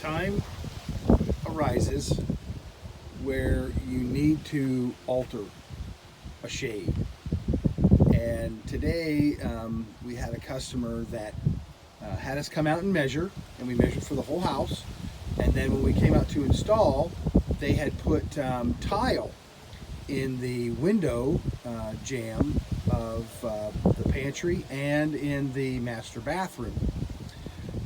time arises where you need to alter a shade. And today we had a customer that had us come out and measure, and we measured for the whole house. And then when we came out to install, they had put tile in the window jamb of the pantry and in the master bathroom.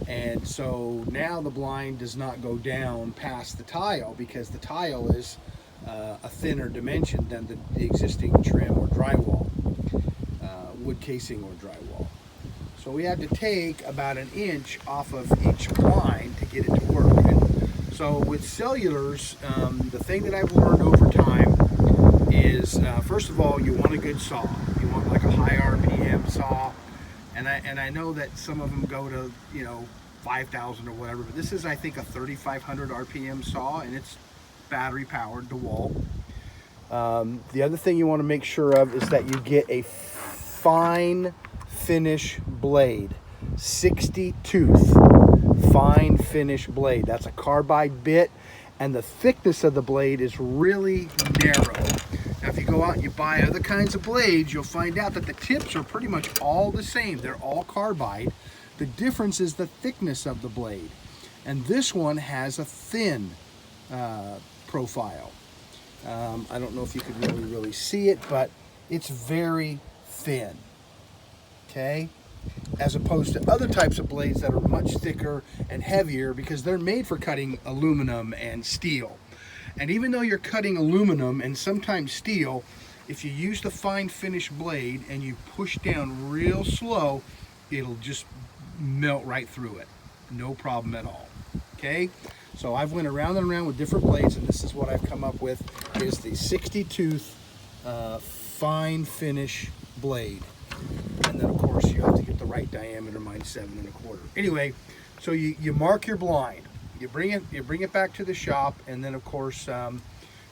And so now the blind does not go down past the tile because the tile is a thinner dimension than the existing trim or drywall, wood casing or drywall. So we had to take about an inch off of each blind to get it to work. And so with Cellulars, the thing that I've learned over time is, first of all, you want a good saw. You want like a high RPM saw. And I know that some of them go to, 5,000 or whatever, but this is, I think, a 3,500 RPM saw, and it's battery powered, DeWalt. The other thing you want to make sure of is that you get a fine finish blade, 60 tooth fine finish blade. That's a carbide bit, and the thickness of the blade is really narrow. Now, if you go out and you buy other kinds of blades, you'll find out that the tips are pretty much all the same. They're all carbide. The difference is the thickness of the blade. And this one has a thin profile. I don't know if you could really see it, but it's very thin, okay? As opposed to other types of blades that are much thicker and heavier because they're made for cutting aluminum and steel. And even though you're cutting aluminum and sometimes steel, if you use the fine finish blade and you push down real slow, it'll just melt right through it. No problem at all. Okay? So I've went around and around with different blades, and this is what I've come up with is the 60 tooth fine finish blade. And then of course you have to get the right diameter, mine's 7 1/4. Anyway, so you mark your blind. You bring it back to the shop, and then of course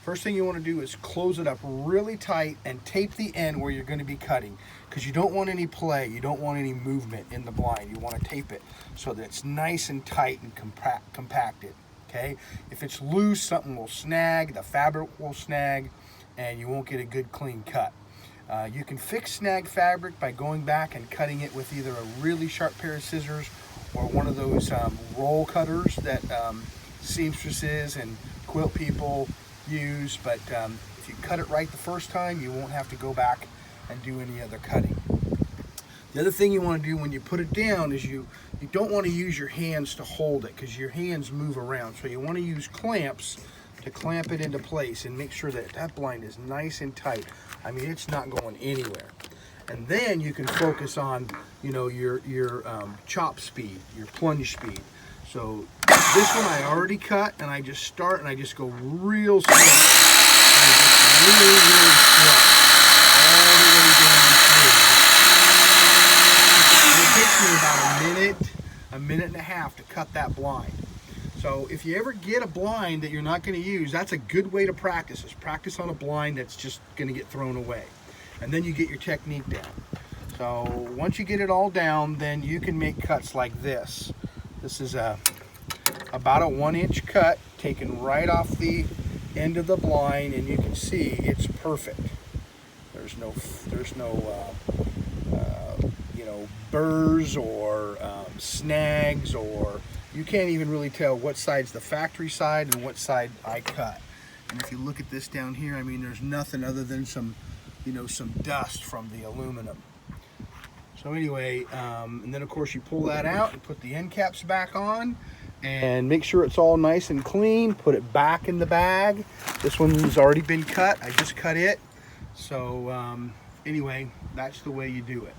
first thing you want to do is close it up really tight and tape the end where you're going to be cutting, because you don't want any play, you don't want any movement in the blind. You want to tape it so that it's nice and tight and compacted. Okay, if it's loose, something will snag, the fabric will snag, and you won't get a good clean cut. You can fix snag fabric by going back and cutting it with either a really sharp pair of scissors or one of those roll cutters that seamstresses and quilt people use. But if you cut it right the first time, you won't have to go back and do any other cutting. The other thing you want to do when you put it down is you don't want to use your hands to hold it, because your hands move around. So you want to use clamps to clamp it into place and make sure that that blind is nice and tight. I mean, it's not going anywhere. And then you can focus on, your chop speed, your plunge speed. So this one I already cut, and I just start and I just go real slow. And I just really slow all the way down through. And it takes me about a minute and a half to cut that blind. So if you ever get a blind that you're not going to use, that's a good way to practice. Is practice on a blind that's just going to get thrown away. And then you get your technique down. So once you get it all down, then you can make cuts like this. This is about a 1-inch cut taken right off the end of the blind, and you can see it's perfect. There's no burrs or snags, or you can't even really tell what side's the factory side and what side I cut. And if you look at this down here, I mean, there's nothing other than some dust from the aluminum. So anyway, and then of course you pull that out and put the end caps back on and make sure it's all nice and clean. Put it back in the bag. This one's already been cut. I just cut it. So anyway, that's the way you do it.